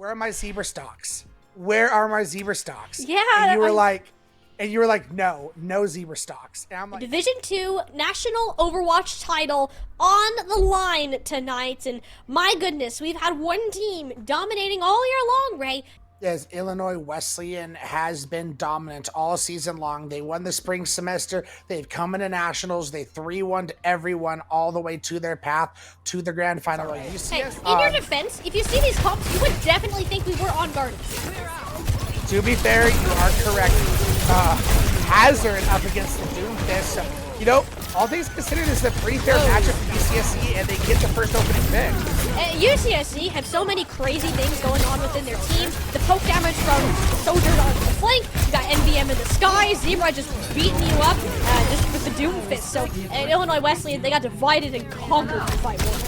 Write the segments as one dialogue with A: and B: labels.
A: where are my zebra stocks? Where are my zebra stocks?
B: Yeah.
A: And you were like, no zebra stocks. And I'm like,
B: Division 2 National Overwatch title on the line tonight. And my goodness, we've had one team dominating all year long, Ray.
A: yes, Illinois Wesleyan has been dominant all season long. They won the spring semester. They've come into nationals. They 3-1'd everyone all the way to their path to the grand final.
B: Hey, in your defense, if you see these comps, you would definitely think we were on guard.
A: To be fair, you are correct. Hazard up against the Doomfist. You know, all things considered, this is a pretty fair matchup for UCSC, and they get the first opening pick.
B: UCSC have so many crazy things going on within their team. The poke damage from Soldier on the flank. You got NVM in the sky. Zebra just beating you up just with the Doomfist. So Illinois Wesleyan, they got divided and conquered in fight one.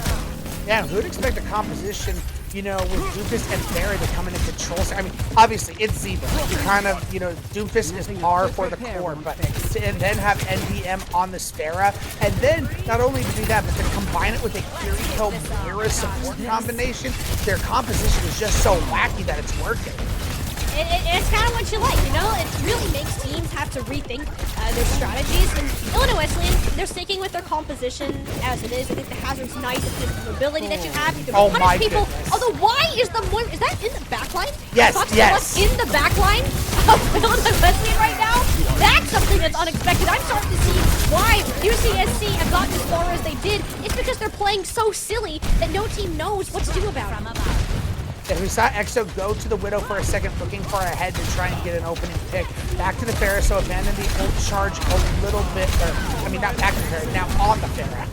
A: Yeah, who'd expect the composition, you know, with Doomfist and Barry to come in and control? I mean, obviously, it's Zebra. Kind of, you know, Doomfist is par for the core, but and then have NVM on the Sparrow, and then not only to do that, but to combine it with a Kiriko Mira support combination, their composition is just so wacky that it's working.
B: It's kind of what you like, you know? It really makes teams have to rethink their strategies. And Illinois Wesleyan, they're sticking with their composition as it is. I think the hazard's nice. It's the mobility that you have. You can punish people.
A: Goodness.
B: Although, why is the one... Is that in the backline?
A: Yes, yes.
B: In the backline of Illinois Wesleyan right now? That's something that's unexpected. I'm starting to see why UCSC have gotten as far as they did. It's because they're playing so silly that no team knows what to do about it.
A: And we saw EXO go to the Widow for a second, looking for a head to try and get an opening pick. Back to the Pharah, so abandon the ult charge a little bit. I mean, not back to the Pharah, now on the Pharah.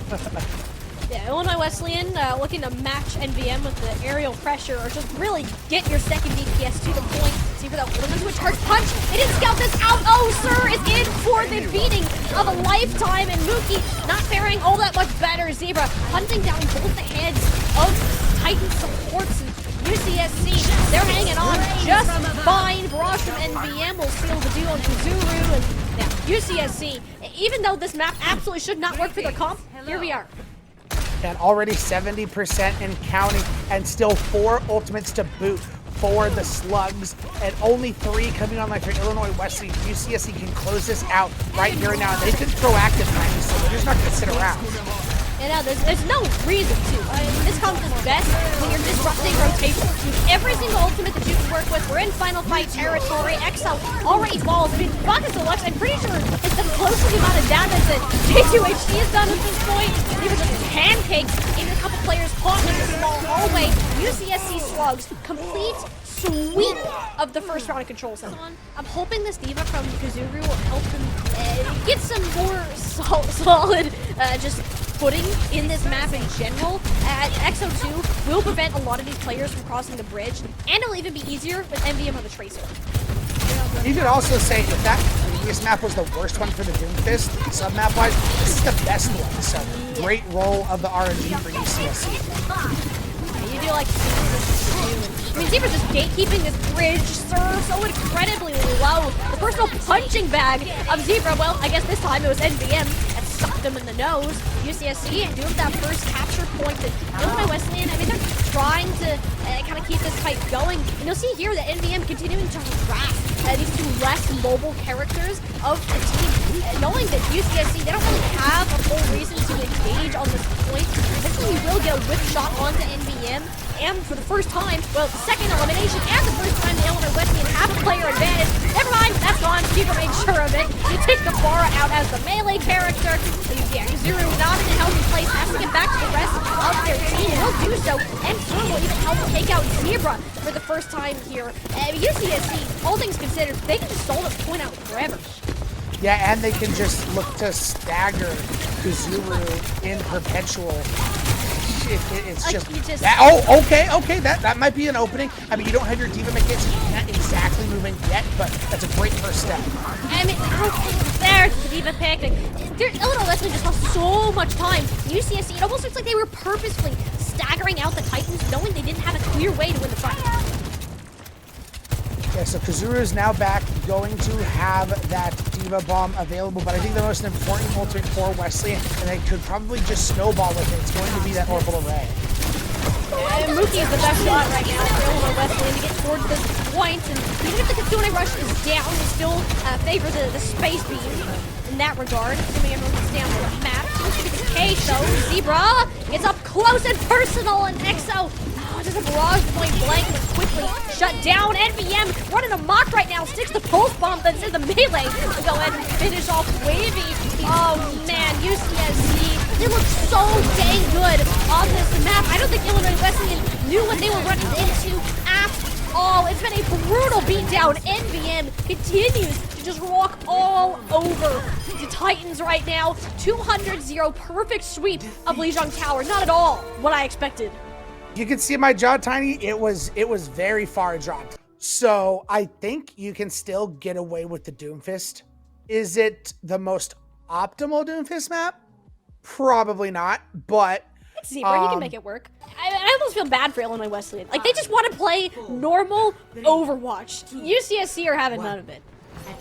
B: Yeah, Illinois Wesleyan looking to match NVM with the aerial pressure, or just really get your second DPS to the point. See for that little into a charge punch. They didn't scout this out. Oh, sir is in for the beating of a lifetime, and Mookie not faring all that much better. Zebra hunting down both the heads of Titan supports. And UCSC, they're hanging on just fine. Barrage from NVM will seal the deal on Kazuru. And now, UCSC, even though this map absolutely should not work for their comp, here we are.
A: And already 70% and counting, and still 4 ultimates to boot for the Slugs, and only 3 coming on like for Illinois Wesleyan. UCSC can close this out right here and now. They've been proactive, so they're just not going to sit around.
B: And now there's no reason to. This comes as best when you're disrupting rotation. Every single ultimate that you can work with, we're in final fight territory. EXO already falls. I mean, Rocket Deluxe, I'm pretty sure it's the closest amount of damage that J2HD has done at this point. They were just pancakes, even a couple players caught in the small hallway. UCSC Slugs, complete sweep of the first round of control zone. I'm hoping this diva from Kazuru will help them get some more solid just footing in this map in general. EXO 2 will prevent a lot of these players from crossing the bridge, and it'll even be easier with NVM on the Tracer.
A: You could also say if that previous map was the worst one for the Doomfist, sub-map wise, this is the best one. So great roll of the RNG for UCSC.
B: You do like I mean, Zebra's just gatekeeping this bridge, sir, so incredibly low. The personal punching bag of Zebra, well, I guess this time it was NVM that sucked him in the nose. UCSC do have that first capture point. And Illinois Wesleyan, I mean, they're trying to kind of keep this fight going. And you'll see here that NVM continuing to harass these 2 less mobile characters of the team, knowing that UCSC, they don't really have a full reason to engage on this point. Eventually, we will get a whip shot onto NVM. And for the first time, well, the second elimination and the first time the Illinois Wesleyan have a player advantage. Never mind, that's gone. Zebra made sure of it. You take the Farah out as the melee character. Yeah, Zuru not in a healthy place, has to get back to the rest of their team, and he'll do so. And Zuru will even help take out Zebra for the first time here. UCSC, all things considered, they can just stall this point out forever.
A: Yeah, and they can just look to stagger Kazuru in perpetual. It's like just that, okay, that might be an opening. I mean, you don't have your diva mechanics, so you can't exactly move in yet, but that's a great first step.
B: I mean, there's the diva pick. Illinois Wesleyan just lost so much time. UCSC, it almost looks like they were purposefully staggering out the Titans, knowing they didn't have a clear way to win the fight.
A: Yeah, so Kazuru is now back, going to have that Diva Bomb available, but I think the most important ultimate for Wesleyan, and they could probably just snowball with it, it's going to be that Orbital Ray.
B: Mookie is the best shot right now for Illinois Wesleyan to points, and even if the Kitsune Rush is down, we still favor the space beam in that regard, assuming everyone can stay on the map. Looks to be the case, though. Zebra gets up close and personal, and EXO does a barrage point blank, but quickly shut down. NVM running amok right now, sticks the pulse bomb that's in the melee to go ahead and finish off Wavy. Oh man, UCSC, they look so dang good on this map. I don't think Illinois Wesleyan knew what they were running into at all. It's been a brutal beatdown. NVM continues to just walk all over the Titans right now. 200-0, perfect sweep of Lijiang Tower. Not at all what I expected.
A: You can see my jaw, Tiny. It was very far dropped. So I think you can still get away with the Doomfist. Is it the most optimal Doomfist map? Probably not, but
B: it's Zebra, you can make it work. I almost feel bad for Illinois Wesleyan. Like, they just want to play normal Overwatch. UCSC are having none of it.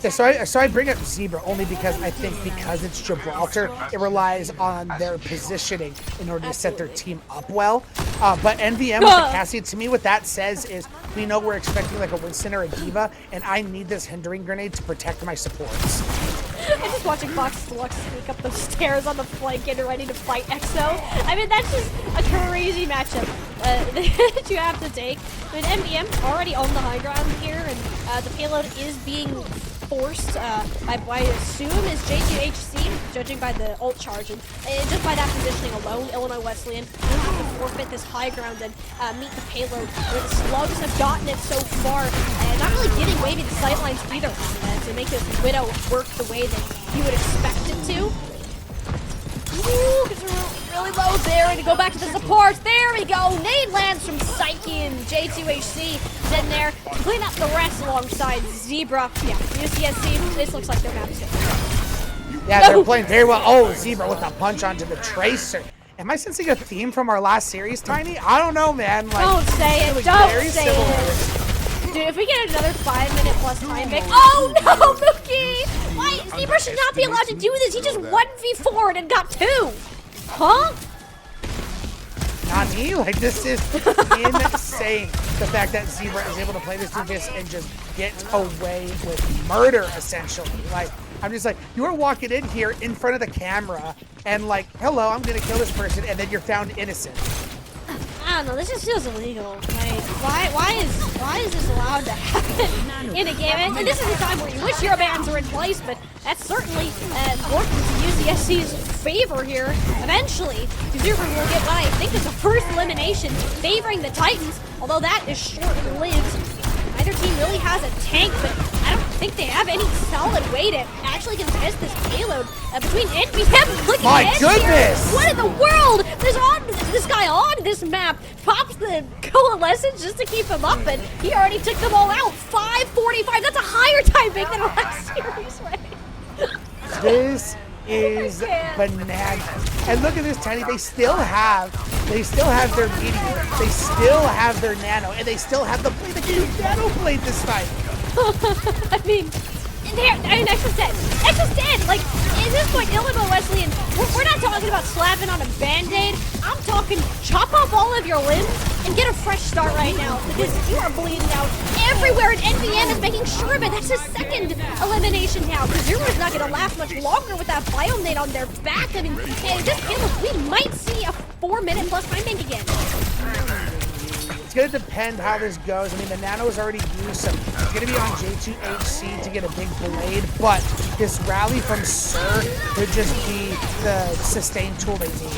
A: Yeah, so I bring up Zebra only because I think because it's Gibraltar, it relies on their positioning in order to set their team up well. But NVM with the Cassie, to me what that says is we know we're expecting like a Winston or a Diva, and I need this hindering grenade to protect my supports.
B: I'm just watching Fox Deluxe sneak up those stairs on the flank, getting ready to fight EXO. I mean, that's just a crazy matchup that you have to take. I mean, NVM already on the high ground here, and the payload is being forced, I assume, is J2HC, judging by the ult charge. And just by that positioning alone, Illinois Wesleyan will have to forfeit this high ground and meet the payload, where the slugs have gotten it so far, and not really giving Wavy the sightlines either to make this Widow work the way that you would expect it to. Ooh, because we're really low there, and to go back to the supports. There we go. Nade lands from Psyche, and J2HC is in there to clean up the rest alongside Zebra. Yeah, UCSC, this looks like their map is good.
A: Yeah, they're playing very well. Oh, Zebra with a punch onto the Tracer. Am I sensing a theme from our last series, Tiny? I don't know, man. Like,
B: don't say it. Don't say it. Dude, if we get another 5-minute plus time bank. Oh no, Mookie! Why? Zebra should not be allowed to do this. He just 1v4'd and got 2. Huh?
A: Not me. Like, this is insane. The fact that Zebra is able to play this Doomfist and just get away with murder, essentially. Like, I'm just like, you are walking in here in front of the camera and like, hello, I'm gonna kill this person, and then you're found innocent.
B: I don't know, this just feels illegal. Like, why is this allowed to happen in a game? And this is a time where you wish your bans were in place, but that's certainly worked into UCSC's favor here. Eventually, Zebra will get what I think is the first elimination favoring the Titans, although that is short-lived. Neither team really has a tank, but I don't think they have any solid way to actually contest this payload between NVM. Look
A: My
B: at
A: goodness!
B: What in the world? This guy on this map pops the coalescence just to keep him up, and he already took them all out. 5:45. That's a higher timing than last series, right?
A: This is bananas. And look at this, Tiny. They still have their meteor. They still have their nano, and they still have the blade. They can use nano blade this time.
B: I mean, Exo's dead. Like, at this point, Illinois Wesleyan, we're not talking about slapping on a Band-Aid. I'm talking chop off all of your limbs and get a fresh start right now, because you are bleeding out everywhere, and NVM is making sure of it. That's his second elimination now. Kazuru's not going to last much longer with that Bionade on their back. I mean, hey, this game, we might see a 4-minute plus time bank again.
A: It's going to depend how this goes. I mean, the nano is already used, so it's going to be on J2HC to get a big blade, but this rally from Sir could just be the sustain tool they need.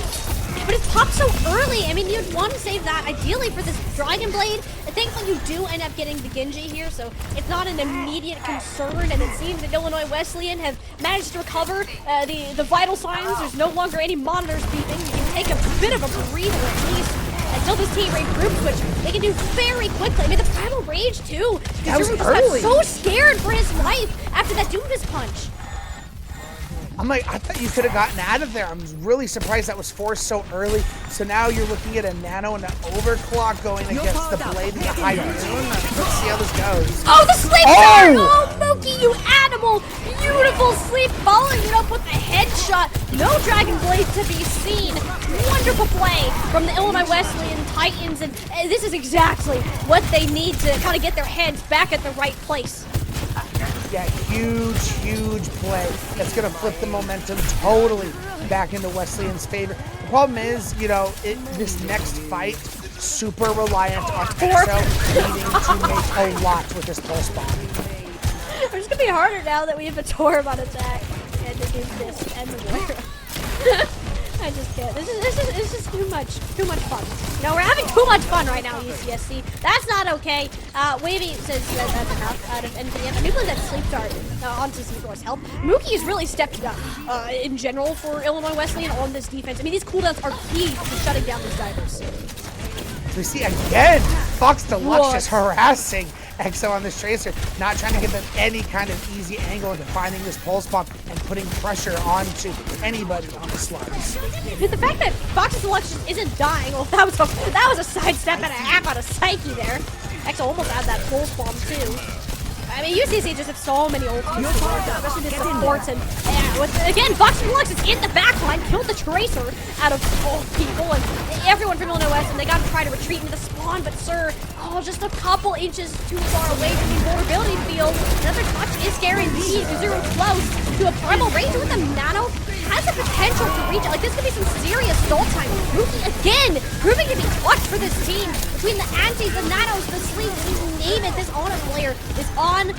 B: But it's popped so early. I mean, you'd want to save that ideally for this Dragon Blade. Thankfully, you do end up getting the Genji here, so it's not an immediate concern. And it seems that Illinois Wesleyan have managed to recover the vital signs. There's no longer any monitors beeping. You can take a bit of a breather at least until this team regroups, which they can do very quickly. I mean, the Primal Rage too.
A: That was
B: just
A: early.
B: got so scared for his life after that Doomfist punch.
A: I'm like, I thought you could have gotten out of there. I'm really surprised that was forced so early. So now you're looking at a nano and an overclock going against the blade and the high noon. Let's see how this goes.
B: Oh, the sleep dart! Oh, Mookie, you animal! Beautiful sleep, following it up with a headshot. No Dragon Blade to be seen. Wonderful play from the Illinois Wesleyan Titans, and this is exactly what they need to kind of get their heads back at the right place.
A: Yeah, huge play. That's going to flip the momentum totally back into Wesleyan's favor. The problem is, you know, this next fight, super reliant on EXO needing to make a lot with this pulse bomb.
B: It's going to be harder now that we have a Torb on attack and the Doomfist and the Moira. I just can't. This is too much fun. You know, we're having too much fun right now, UCSC. That's not okay. Wavy says that's enough out of NVM. I do believe that sleep dart onto Zebra's help. Mookie has really stepped up in general for Illinois Wesleyan on this defense. I mean, these cooldowns are key to shutting down these divers.
A: We see again, Fox Deluxe just harassing EXO on this Tracer, not trying to give them any kind of easy angle into finding this pulse bomb and putting pressure onto anybody on the slugs.
B: The fact that Fox Deluxe just isn't dying, well, that was a sidestep and a half out of Psyche there. EXO almost had that pulse bomb too. I mean, UCSC just have so many ultimates to work on, especially the supports, and again, Fox Deluxe is in the backline, killed the Tracer out of all people, and everyone from Illinois West, and they got to try to retreat into the spawn, but Sir, just a couple inches too far away from the vulnerability field. Another touch is guaranteed. Zero close to a primal ranger with a nano. Has the potential to reach it. Like, this could be some serious stall time. Rookie again, proving to be clutch for this team. Between the antis, the nanos, the sleeves, you name it, this Honor player is on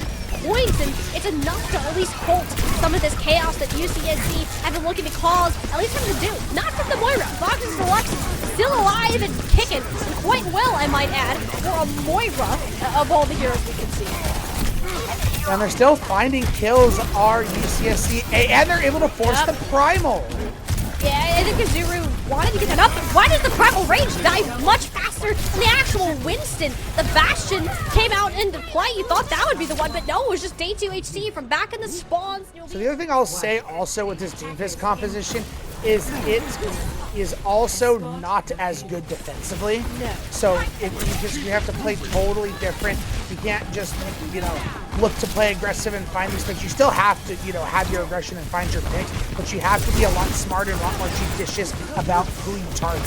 B: point, and it's enough to at least halt some of this chaos that UCSC have been looking to cause, at least from the Doom, not from the Moira. Fox's Deluxe still alive and kicking, and quite well, I might add, for a Moira of all the heroes we can see.
A: And they're still finding kills, are UCSC, and they're able to force the Primal.
B: Yeah, I think Kazuru wanted to get that up, but why does the Primal Rage die much faster than the actual Winston? The Bastion came out into play. You thought that would be the one, but no, it was just Day 2 HC from back in the spawns.
A: So the other thing I'll say also with this Doomfist composition is it is also not as good defensively.
B: No.
A: So you have to play totally different. You can't just, you know, look to play aggressive and find these picks. You still have to, you know, have your aggression and find your picks, but you have to be a lot smarter and a lot more judicious about who you target.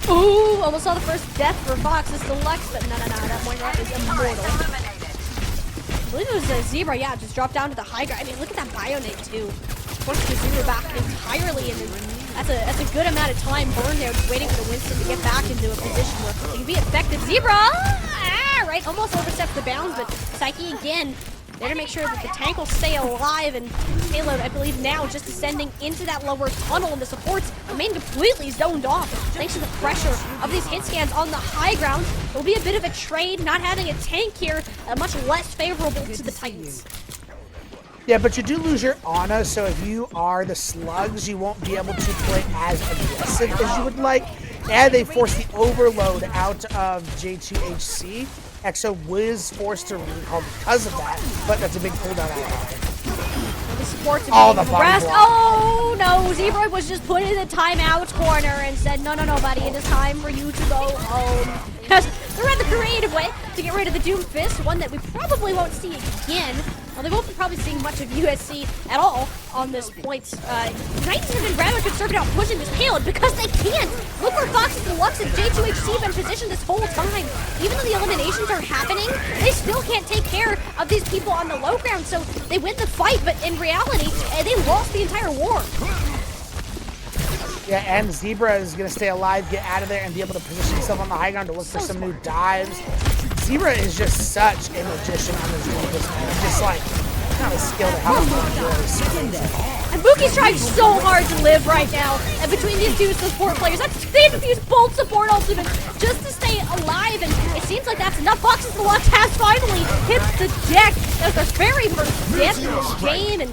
B: Ooh, almost saw the first death for Fox's Deluxe, but no, that Moira is immortal. I believe it was a Zebra, yeah, just dropped down to the high ground. I mean, look at that Bionate too. Forced the Zebra back entirely, and that's a good amount of time burned there, just waiting for the Winston to get back into a position where he can be effective. Zebra, right, almost oversteps the bounds, but Psyche again, there to make sure that the tank will stay alive, and Payload, I believe now, just descending into that lower tunnel, and the supports remain completely zoned off thanks to the pressure of these hit scans on the high ground. It will be a bit of a trade, not having a tank here, much less favorable to the Titans.
A: Yeah, but you do lose your Ana, so if you are the slugs, you won't be able to play as aggressive as you would like. And they force the overload out of J2HC. EXO was forced to recall because of that, but that's a big cooldown out.
B: The supports
A: all the rest.
B: Oh no, Zebra was just put in the timeout corner and said, no, buddy, it is time for you to go home. Because they're at the creative way to get rid of the Doomfist, one that we probably won't see again. Well, they won't be probably seeing much of USC at all on this point. Titans have been rather conservative about pushing this Payload because they can't. Look where Fox's Deluxe and J2HC have been positioned this whole time. Even though the eliminations are happening, they still can't take care of these people on the low ground. So they win the fight, but in reality, they lost the entire war.
A: Yeah, and Zebra is going to stay alive, get out of there, and be able to position himself on the high ground to look for some new dives. Zebra is just such a magician on this Doomfist, man. Just like, not a skill to how
B: And Mookie's trying so hard to live right now. And between these two support players, they've used both support ultimates just to stay alive. And it seems like that's enough. Fox's Deluxe has finally hit the deck. That's their very first death in this game. And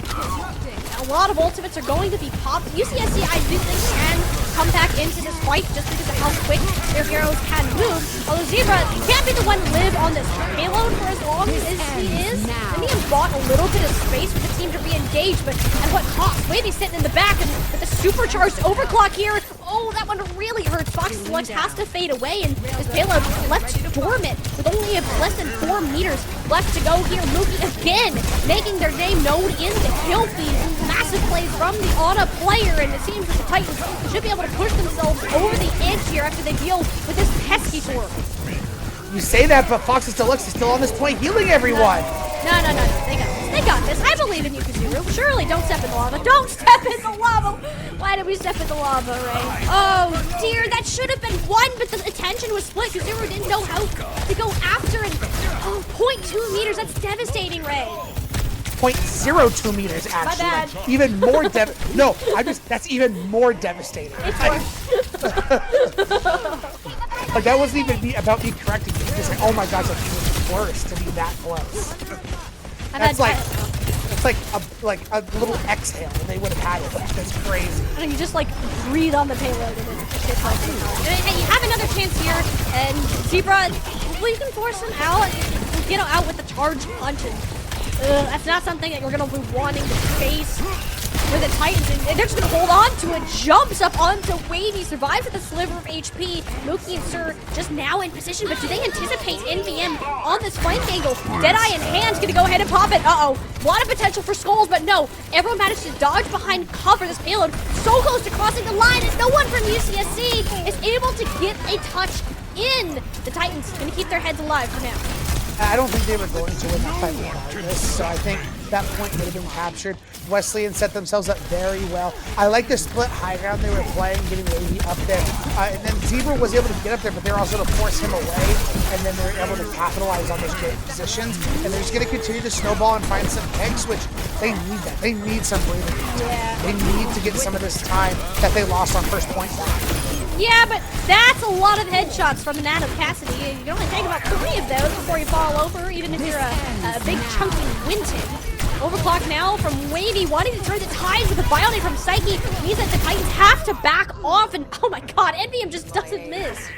B: a lot of ultimates are going to be popped. UCSC, I do think, can come back into this fight just because of how quick their heroes can move. Although Zebra can't be the one to live on this Payload for as long as he is. And he has bought a little bit of space for the team to re-engage, but at what cost? Wavy sitting in the back, and with the supercharged overclock here, oh, that one really hurts. Fox's Deluxe has to fade away, and his Payload left dormant with only less than 4 meters left to go here. Mookie again making their name known in the kill feed. Massive aggressive plays from the Ana player, and it seems that the Titans should be able to push themselves over the edge here after they deal with this pesky Torb.
A: You say that, but Fox's Deluxe is still on this point healing everyone.
B: No. They got this. They got this. I believe in you, Kazuru. Surely, don't step in the lava. Don't step in the lava. Why did we step in the lava, Ray? Oh, dear. That should have been one, but the attention was split. Kazuru didn't know how to go after it. Oh, 0.2 meters. That's devastating, Ray.
A: 0.02 meters, actually.
B: My bad.
A: Like, even more that's even more devastating. Like, that wasn't even about me correcting you. Just like, oh my gosh, that's even worse to be that close. That's like a little exhale, and they would have had it. That's crazy.
B: And you just like breathe on the payload, and it's like, hey, you have another chance here, and Zebra, well, you can force him out, get him out with the charge punch, and that's not something that you're gonna be wanting to face for the Titans, and they're just gonna hold on to it. Jumps up onto Wavy, survives with a sliver of HP. Mookie and Sir just now in position, but do they anticipate NVM on this flank angle? Deadeye in hand, gonna go ahead and pop it. A lot of potential for skulls, but no. Everyone managed to dodge behind cover. This payload so close to crossing the line, and no one from UCSC is able to get a touch in. The Titans gonna keep their heads alive for now.
A: I don't think they were going to win that fight regardless, so I think that point would have been captured. Wesleyan set themselves up very well. I like the split high ground they were playing, getting Wavy up there. And then Zebra was able to get up there, but they were also able to force him away, and then they were able to capitalize on those great positions. And they're just going to continue to snowball and find some picks, which they need that. They need some breathing time.
B: Yeah.
A: They need to get some of this time that they lost on first point back.
B: Yeah, but that's a lot of headshots from the Nano Cassidy. You can only take about 3 of those before you fall over, even if you're a big chunky Winton. Overclock now from Wavy, wanting to turn the tides with a Bionic from Psyche means that the Titans have to back off, and oh my god, NVM just doesn't miss.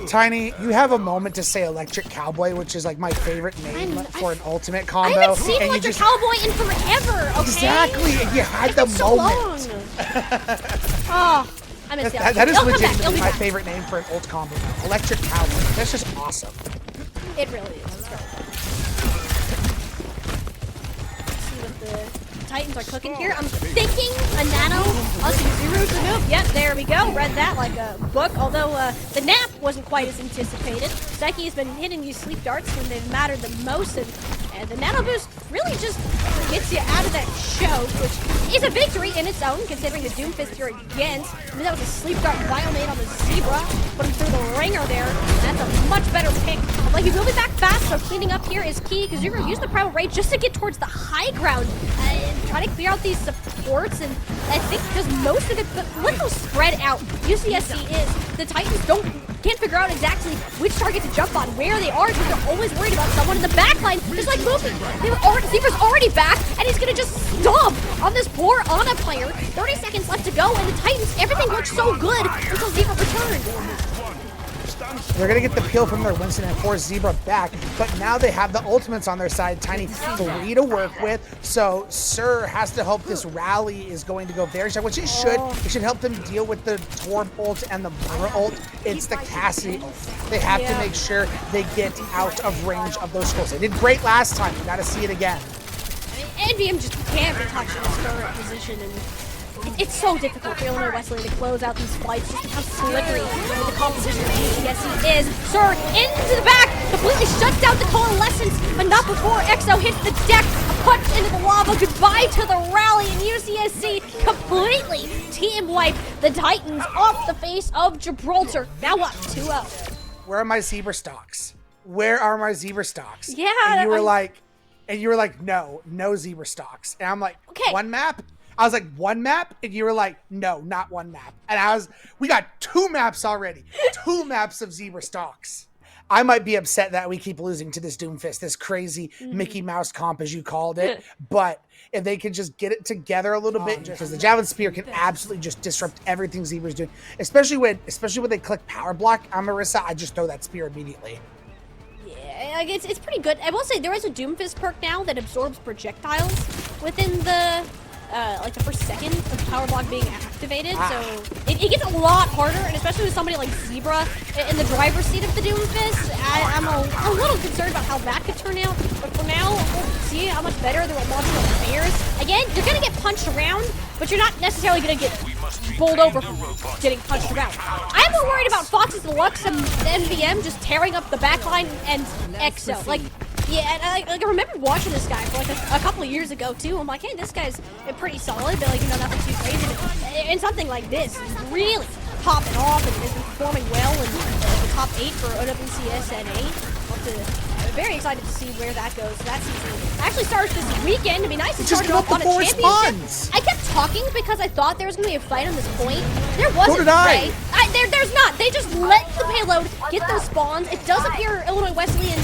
A: Tiny, you have a moment to say Electric Cowboy, which is like my favorite name for an ultimate combo.
B: I haven't seen Electric Cowboy in forever, okay?
A: Exactly, and you had the
B: so
A: moment.
B: Oh, I missed it.
A: That is legitimately my favorite name for an ult combo. Electric Cowboy. That's just awesome.
B: It really is. It's very fun. See what the Titans are cooking here. I'm thinking a Nano, Zero to move. Yep, there we go. Read that like a book, although the nap wasn't quite as anticipated. Psyche has been hitting these sleep darts when they've mattered the most, and the Nano Boost really just gets you out of that choke, which is a victory in its own, considering the Doomfist you're against. I mean, that was a sleep dart Biomate on the Zebra, put him through the ringer there, and that's a much better pick. Like, he will be back fast, so cleaning up here is key, because you're going to use the Primal Rage just to get towards the high ground, and try to clear out these supports, and I think because most of it, look how spread out UCSC is. The Titans can't figure out exactly which target to jump on, where they are, because they're always worried about someone in the backline, just like Mookie. Zebra's already back, and he's gonna just stomp on this poor Ana player. 30 seconds left to go, and the Titans, everything looks so good until Zebra returned.
A: They're going to get the peel from their Winston and force Zebra back, but now they have the ultimates on their side. Tiny 3 to work with, so Sir has to hope this rally is going to go very strong, which it should. It should help them deal with the Torb ult and the Mura ult. It's the Cassidy ult. They have to make sure they get out of range of those skulls. They did great last time. You got to see it again.
B: NVM just can't be touching this current position, and it's so difficult for Illinois Wesleyan to close out these fights just how slippery the composition of UCSC is. Sir into the back, completely shuts down the coalescence, but not before EXO hits the deck. A punch into the lava, goodbye to the rally, and UCSC completely team wipe the Titans off the face of Gibraltar. Now what? 2-0.
A: Where are my Zebra stocks? Where are my Zebra stocks?
B: Yeah.
A: And you were like, no Zebra stocks. And I'm like,
B: okay.
A: One map? I was like, 1 map? And you were like, no, not 1 map. And we got 2 maps already. 2 maps of Zebra stocks. I might be upset that we keep losing to this Doomfist, this crazy Mickey Mouse comp, as you called it. But if they could just get it together a little bit, because the Javelin Spear can absolutely just disrupt everything Zebra's doing. Especially when they click Power Block on Marissa, I just throw that spear immediately.
B: Yeah, it's pretty good. I will say there is a Doomfist perk now that absorbs projectiles within the like the first second of the power block being activated, so it gets a lot harder, and especially with somebody like Zebra in the driver's seat of the Doomfist, I'm a little concerned about how that could turn out, but for now, we'll see how much better they're launching the bears. Again, you're gonna get punched around, but you're not necessarily gonna get bowled over from getting punched around. I'm more worried about Fox's Deluxe and the NVM just tearing up the backline and EXO. Like, yeah, and I remember watching this guy for like a couple of years ago too. I'm like, hey, this guy's pretty solid, but like, you know, nothing too crazy. But in something like this, he's really popping off and has been performing well in the top 8 for OWCSNA. I'm very excited to see where that goes. That season actually starts this weekend. It'd be nice to start it off on a championship. I kept talking because I thought there was going to be a fight on this point. There wasn't. Ray. There's not. They just let the payload get those spawns. It does appear Illinois Wesleyan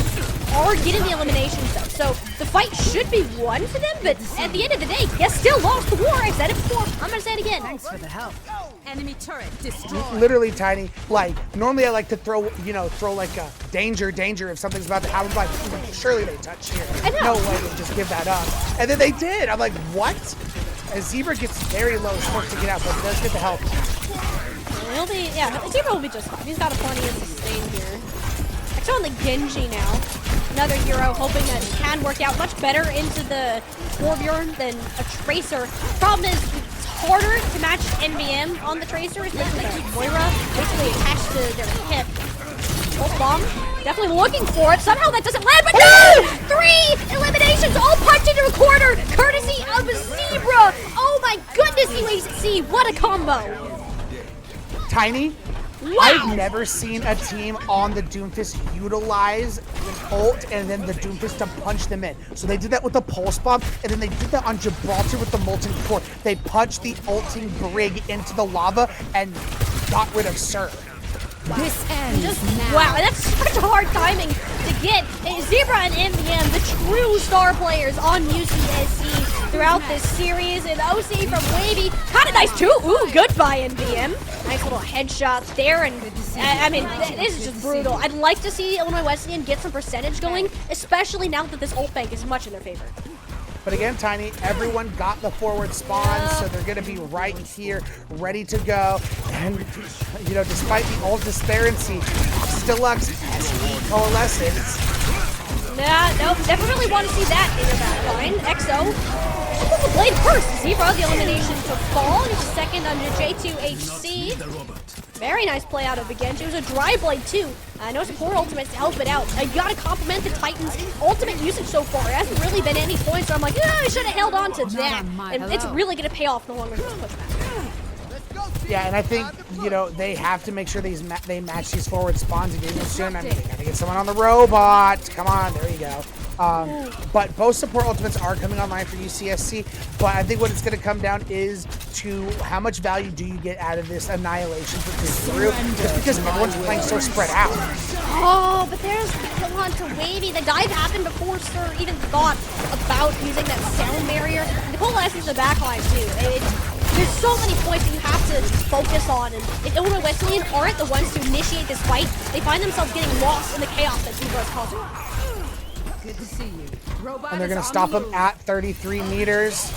B: are getting the eliminations though, so the fight should be won for them, but at the end of the day, you still lost the war. I said it before, I'm gonna say it again.
C: Thanks for the help. Enemy turret destroyed.
A: Literally, Tiny, like, normally I like to throw like a danger if something's about to happen, like, surely they touch here. No way they just give that up. And then they did. I'm like, what? And Zebra gets very low, supposed to get out, but does get the help.
B: He'll be, Zebra will be just fine. He's got a plenty of sustain here. Actually on the Genji now. Another hero hoping that it can work out much better into the Torbjorn than a Tracer. Problem is, it's harder to match NVM on the Tracer, especially the Moira, basically attached to their hip. Pulse bomb, definitely looking for it. Somehow that doesn't land, but no! 3 eliminations, all punched into a corner, courtesy of Zebra. Oh my goodness, UCSC, what a combo.
A: Tiny? Wow. I've never seen a team on the Doomfist utilize an ult and then the Doomfist to punch them in. So they did that with the Pulse Bomb, and then they did that on Gibraltar with the Molten Core. They punched the ulting Brig into the lava and got rid of Sir.
C: This ends now.
B: Wow, that's such hard timing to get. Zebra and NVM, the true star players on UCSC throughout this series. And OC from Wavy, kind of nice too. Ooh, goodbye NVM. Nice little headshot there. And I mean, this is just brutal. I'd like to see Illinois Wesleyan get some percentage going, especially now that this ult bank is much in their favor.
A: But again, Tiny, everyone got the forward spawn, so they're going to be right here, ready to go. And, you know, despite the ult disparity, Deluxe SE Coalescence.
B: Nope, never really want to see that in your backline. EXO, the blade first. Zebra, the elimination to fall. He's second under J2HC. Very nice play out of the Genji. It was a dry blade too. No support ultimates to help it out. You gotta compliment the Titans' ultimate usage so far. It hasn't really been any points where I'm like, I should have held on to that. And it's really gonna pay off in the long run.
A: Yeah, and I think, you know, they have to make sure they match these forward spawns and getting them soon. I mean, they gotta get someone on the robot. Come on, there you go. But both support ultimates are coming online for UCSC, but I think what it's going to come down is to how much value do you get out of this annihilation for this group, just because everyone's playing so spread out.
B: Oh, but there's the kill on to Wavy. The dive happened before Sir even thought about using that sound barrier. The coalescence in the backline too. There's so many points that you have to focus on, and if Illinois Wesleyan aren't the ones to initiate this fight, they find themselves getting lost in the chaos that Zebra is causing.
C: Good to see you. Robot
A: and they're going to stop him at 33 meters.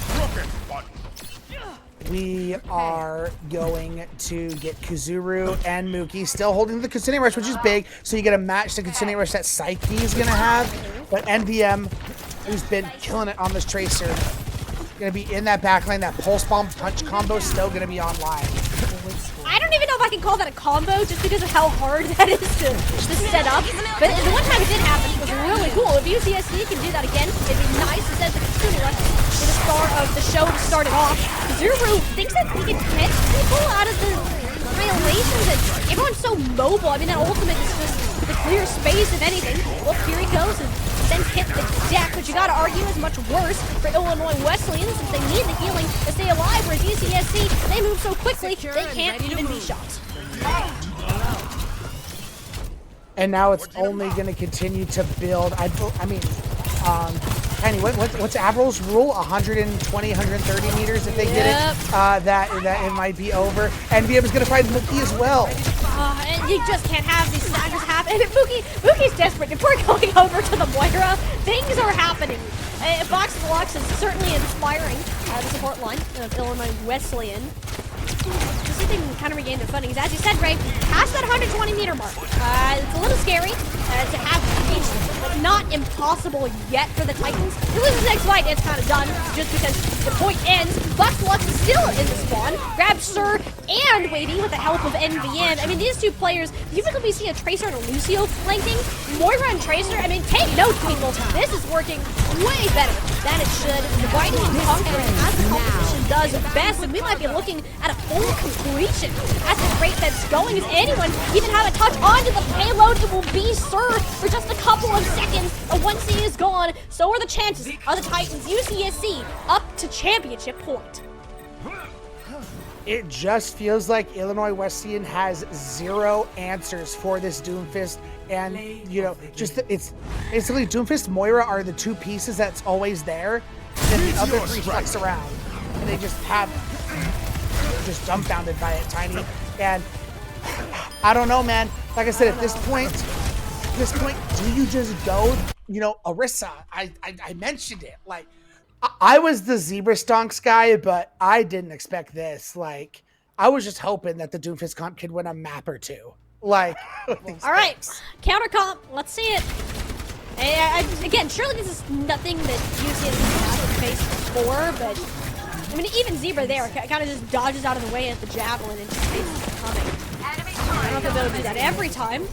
A: We are going to get Kuzuru and Mookie still holding the Kitsune Rush, which is big, so you get a match the Kitsune Rush that Psyche is going to have. But NVM, who's been killing it on this Tracer, going to be in that backline. That Pulse Bomb Punch combo is still going to be online.
B: I don't even know if I can call that a combo just because of how hard that is to set up. But the one time it did happen was really cool. If UCSC can do that again, it'd be nice to send the Kitsune Rush to the start of the show to start it off. Zuru thinks that he can catch people out of the annihilations, and everyone's so mobile. I mean, that ultimate is just the clear space, if anything. Well, here he goes, and then hit the deck, but you gotta argue it's much worse for Illinois Wesleyan since they need the healing to stay alive, whereas UCSC, they move so quickly, they can't even be shot. And
A: now it's only going to continue to build. I mean, Penny, what's Avril's rule? 120, 130 meters if they get it. That it might be over. NVM is gonna find Mookie as well.
B: And you just can't have these staggers happen. And Mookie's desperate. If we're going over to the Moira, things are happening. Box of Lux is certainly inspiring the support line of Illinois Wesleyan. To see if they can kind of regain their footing. As you said, Ray, past that 120 meter mark. It's a little scary to have reached, but not impossible yet for the Titans. If they lose this next fight, it's kind of done, just because the point ends. Box of Lux is still in the spawn. Grabs Sir and Wavy with the help of NVM. I mean, these two players, even if we see a Tracer and a Lucio flanking, Moira and Tracer, I mean, take note, people. This is working way better than it should. Dividing and conquering as the competition does best, and we might be looking at a full completion at the rate that's going. If anyone even have a touch onto the payload, it will be Sir for just a couple of seconds. And once he is gone, so are the chances of the Titans UCSC up to championship point.
A: It just feels like Illinois Wesleyan has zero answers for this Doomfist. And, you know, it's basically Doomfist, Moira are the two pieces that's always there. And the other three flex around. And they just just dumbfounded by it, Tiny. And I don't know, man. Like I said, at this point, do you just go, you know, Orisa? I mentioned it. Like, I was the Zebra Stonks guy, but I didn't expect this. Like, I was just hoping that the Doomfist comp could win a map or two. Like,
B: all right, counter comp. Let's see it. Again, surely this is nothing that UCSC hasn't faced before, but I mean, even Zebra there kind of just dodges out of the way at the javelin and just faces it coming. I don't know if they'll be able to do that every time.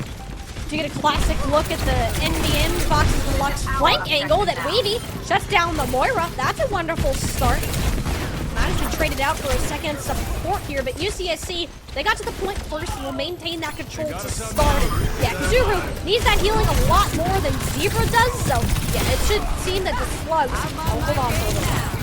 B: To get a classic look at the NVM Boxes Lux flank angle that Wavy shuts down the Moira. That's a wonderful start. Managed to trade it out for a second support here, but UCSC, they got to the point first and will maintain that control to start. Yeah, Kazuru needs that healing a lot more than Zebra does, so yeah, it should seem that the slugs will hold on for a little.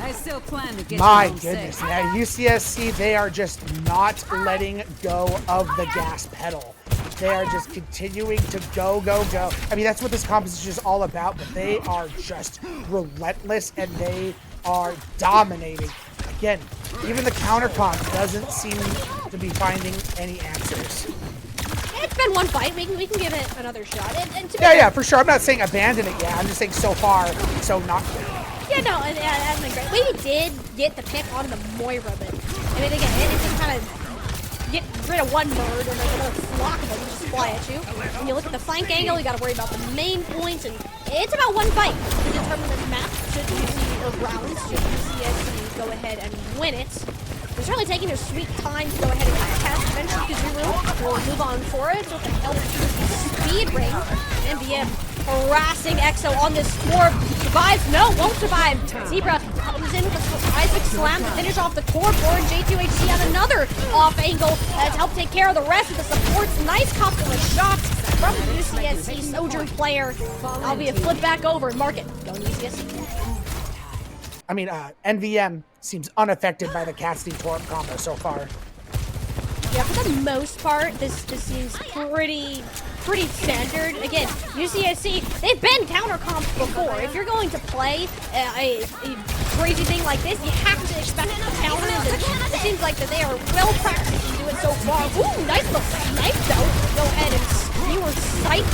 C: I still plan to get
A: My
C: you home
A: goodness,
C: safe.
A: yeah, UCSC, they are just not letting go of the gas pedal. They are just continuing to go. I mean, that's what this competition is all about, but they are just relentless and they are dominating. Again, even the counter comp doesn't seem to be finding any answers.
B: It's been one fight. We can give it another shot. And
A: yeah, for sure. I'm not saying abandon it yet. I'm just saying so far, so not good.
B: Yeah, no, it has been great. We did get the pick on the Moira, but I mean, again, it just kind of get rid of one bird and there's another flock of them just fly at you. When you look at the flank angle, you got to worry about the main points, and it's about one fight to determine this map. Should UC or rounds, should UCSC go ahead and win it? They're certainly taking their sweet time to go ahead and test. Eventually, Kazuru will move on for it with the help of the speed ring. NBM harassing EXO on this floor. Survives? No, won't survive. Zebra comes in with a surprising slam to finish off the core board. J2HC on another off angle to help take care of the rest of the supports. Nice couple of shots from the UCSC Sojourn player. I'll be a flip back over and mark it. Going UCSC.
A: I mean, NVM seems unaffected by the Cassidy Torp combo so far.
B: Yeah, for the most part, this seems pretty standard. Again, UCSC, they've been counter comps before. If you're going to play a crazy thing like this, you have to expect counters, and it seems like that they are well practiced to do it so far. Ooh, nice little snipe though. Go ahead and skewer sight.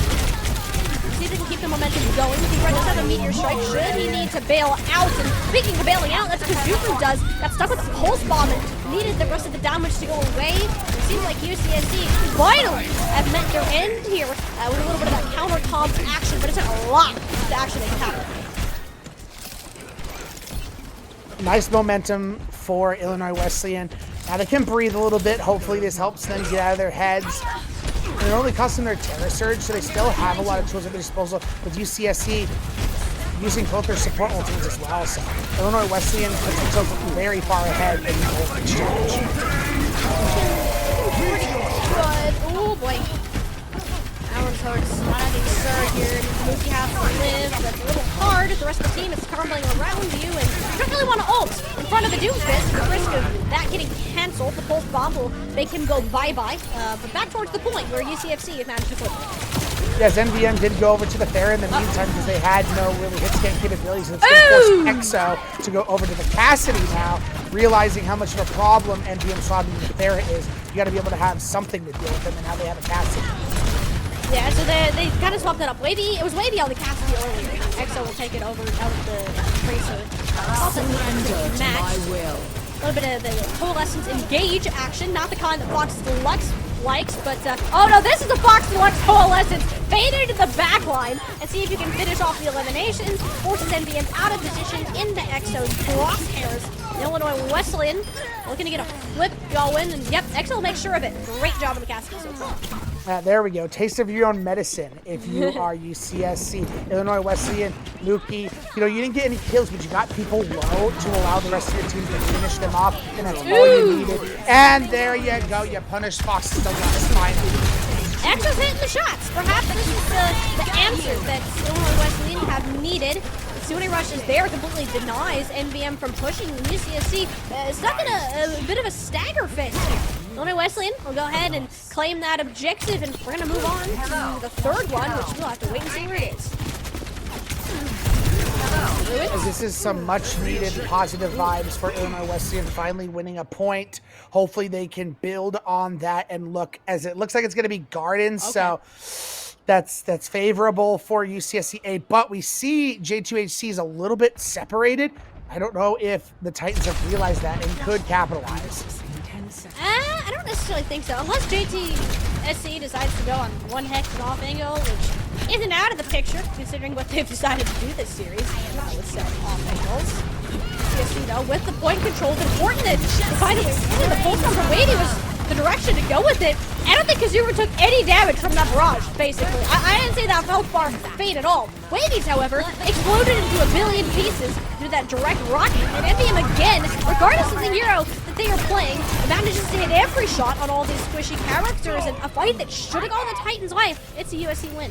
B: See if they can keep the momentum going. Zebra does have a meteor strike. Should he need to bail out? And speaking of bailing out, that's what Kazuru does. Got stuck with the pulse bomb and needed the rest of the damage to go away. It seems like UCSC finally have met their end here with a little bit of that counter comp action, but it's a lot to actually counter.
A: Nice momentum for Illinois Wesleyan. Now they can breathe a little bit. Hopefully this helps them get out of their heads. They're only costing their Terror Surge, so they still have a lot of tools at their disposal with UCSC using both their support ultimates as well. So Illinois Wesleyan puts themselves very far ahead in the ult exchange.
B: Pretty good. Oh boy. Hours towards not having Sir here. Mookie has to live. That's a little hard. The rest of the team is crumbling around you, and you don't really want to ult in front of the Doomfist. The risk of that getting cancelled. The pulse bomb will make him go bye-bye. But back towards the point where UCFC has managed to flip.
A: Yes, NVM did go over to the fair in the meantime because they had no really hit scan capabilities. And it's going to force EXO to go over to the Cassidy now, realizing how much of a problem NVM swapping the fair is. You got to be able to have something to deal with them, and now they have a Cassidy.
B: Yeah, so they kind of swapped that up. Wavy, it was Wavy on the Cassidy earlier. EXO will take it over out of the Tracer. Also, match. A little bit of the Coalescence Engage action, not the kind that Fox Deluxe likes, but oh no, this is a Fox Deluxe Coalescence. Fade into the back line and see if you can finish off the eliminations. Forces NVM out of position in the EXO's crosshairs. Illinois Wesleyan looking to get a flip going, and yep, EXO will make sure of it. Great job on the Cassidy so far.
A: There we go. Taste of your own medicine if you are UCSC. Illinois Wesleyan, Mookie. You know, you didn't get any kills, but you got people low to allow the rest of your team to finish them off, and that's all you needed. And there you go. You punish Fox Deluxe finally.
B: EXO's hitting the shots. Perhaps this is the answer that Illinois Wesleyan have needed. Sune rushes there, completely denies NVM from pushing UCSC. Stuck in a bit of a stagger fist. Illinois Wesleyan will go ahead and claim that objective, and we're going to move on to the third one, which we'll have to wait and see where it is.
A: As this is some much needed positive vibes for Illinois Wesleyan finally winning a point. Hopefully they can build on that and look, as it looks like it's going to be Gardens. Okay. So that's favorable for UCSC. But we see J2HC is a little bit separated. I don't know if the Titans have realized that and could capitalize.
B: I don't necessarily think so, unless JTSC decides to go on one hex and off angle, which isn't out of the picture, considering what they've decided to do this series with set off angles. CSC, though, with the point control, it's important to find a way into the full from Wavy was the direction to go with it. I don't think Kazuma took any damage from that barrage, basically. I didn't say that felt far Fade at all. Wavy's, however, exploded into a billion pieces through that direct rocket, and NVM again, regardless of the hero that they are playing, manages to hit every shot on all these squishy characters, and a fight that should have gone the Titans' way. It's a USC win.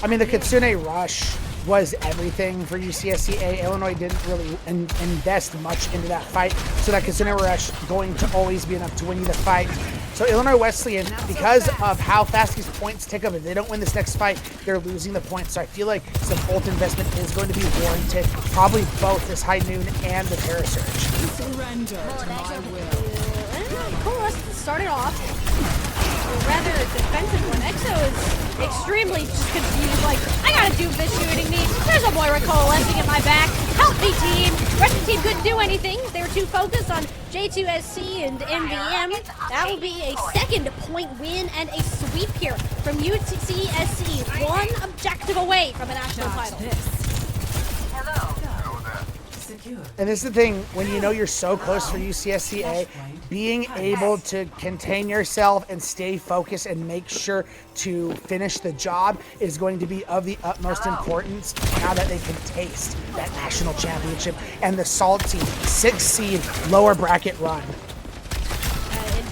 A: I mean, the Kitsune Rush was everything for UCSC. Illinois didn't really invest much into that fight, so that Kitsune Rush going to always be enough to win you the fight. So Illinois Wesleyan, because of how fast these points tick up, if they don't win this next fight, they're losing the points. So I feel like some ult investment is going to be warranted, probably both this High Noon and the Terror Surge.
C: Surrender to my will.
B: Cool, let's start it off. Rather defensive one. EXO is extremely just confused, like, I got a Doomfist shooting me, there's a Moira coalescing in my back, help me team! The rest of the team couldn't do anything, they were too focused on J2SC and NVM. That will be a second point win and a sweep here from UCSC, one objective away from a national title.
A: And this is the thing, when you know you're so close for UCSCA, being able to contain yourself and stay focused and make sure to finish the job is going to be of the utmost importance now that they can taste that national championship and the salty 6 seed lower bracket run.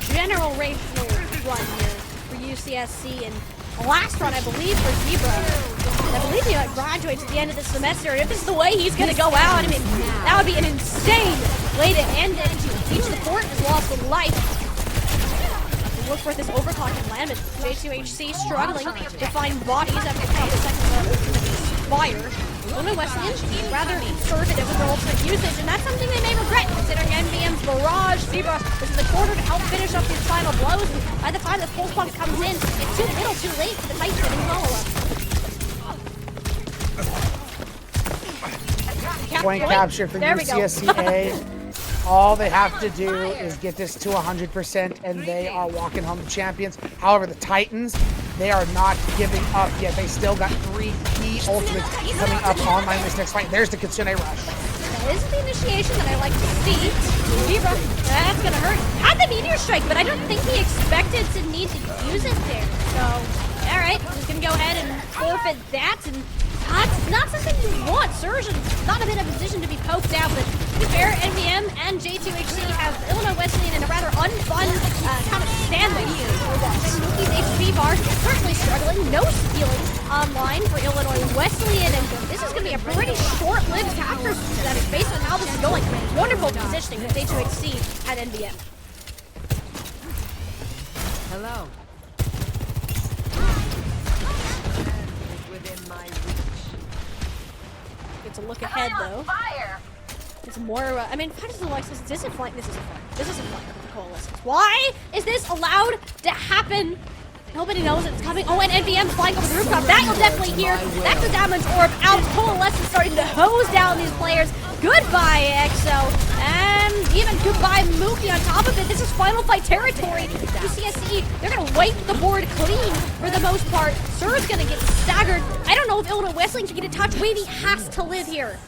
B: Generational run here for UCSC, and the last run, I believe, for Zebra. I believe he graduates at the end of the semester, and if this is the way he's going to go out, I mean, that would be an insane way to end it. Each of the port has lost a life. Look for this overclock and land, but J2HC struggling to find bodies after a couple seconds of ultimate fire. Illinois Wesleyan rather conservative with their ultimate usage, and that's something they may regret, considering NVM's barrage. Zebra is in the corner to help finish up these final blows, and by the time the full pump comes in, it's too little too late for the Titans getting follow-up.
A: Point capture for UCSCA. All they have to do is get this to 100%, and they are walking home the champions. However, the Titans, they are not giving up yet. They still got 3 key ultimates coming up online this next fight. There's the Kitsune Rush.
B: That is the initiation that I like to see. Zebra, that's going to hurt. Had the Meteor Strike, but I don't think he expected to need to use it there. So, all right, he's going to go ahead and forfeit that, and that's not something you want. Surge is not in a position to be poked out, but to be fair, NVM and J2HC have Illinois Wesleyan in a rather unfun kind of standing for once. Mookie's HP bar certainly struggling. No stealing online for Illinois Wesleyan, and this is going to be a pretty short-lived capture that is based on how this is going. Wonderful positioning with J2HC and NVM.
C: Hello. within my reach.
B: It's a look ahead though. It's more. I mean, how does the Alexis? This isn't fun. This isn't fun. This isn't fun with the coalescence. Why is this allowed to happen? Nobody knows it's coming. Oh, and NVM flying over the rooftop. That you'll definitely hear. That's the damage orb out. Coalescence starting to hose down these players. Goodbye, EXO. And even goodbye, Mookie on top of it. This is Final Fight territory. UCSC, they're going to wipe the board clean for the most part. Sur's going to get staggered. I don't know if Illinois Wesleyan can get a touch. Wavy has to live here.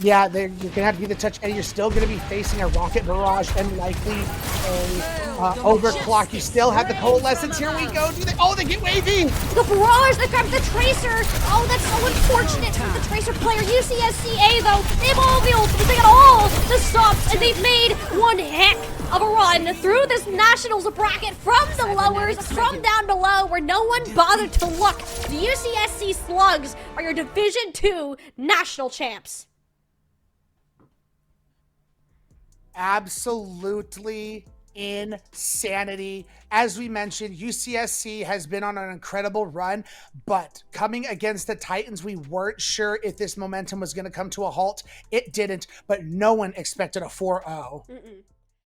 A: Yeah, you're going to have to get the touch, and you're still going to be facing a rocket barrage and likely a overclock. You still have the coalescence. Here we go. They get wavy.
B: The barrage, they grabbed the Tracer. Oh, that's so unfortunate for the Tracer player. UCSCA, though, they've all the ultimates. They got all the stops, and they've made one heck of a run through this Nationals bracket from the lowers, from down below, where no one bothered to look. The UCSC Slugs are your Division II national champs.
A: Absolutely insanity. As we mentioned, UCSC has been on an incredible run, but coming against the Titans, we weren't sure if this momentum was going to come to a halt. It didn't, but no one expected a 4-0.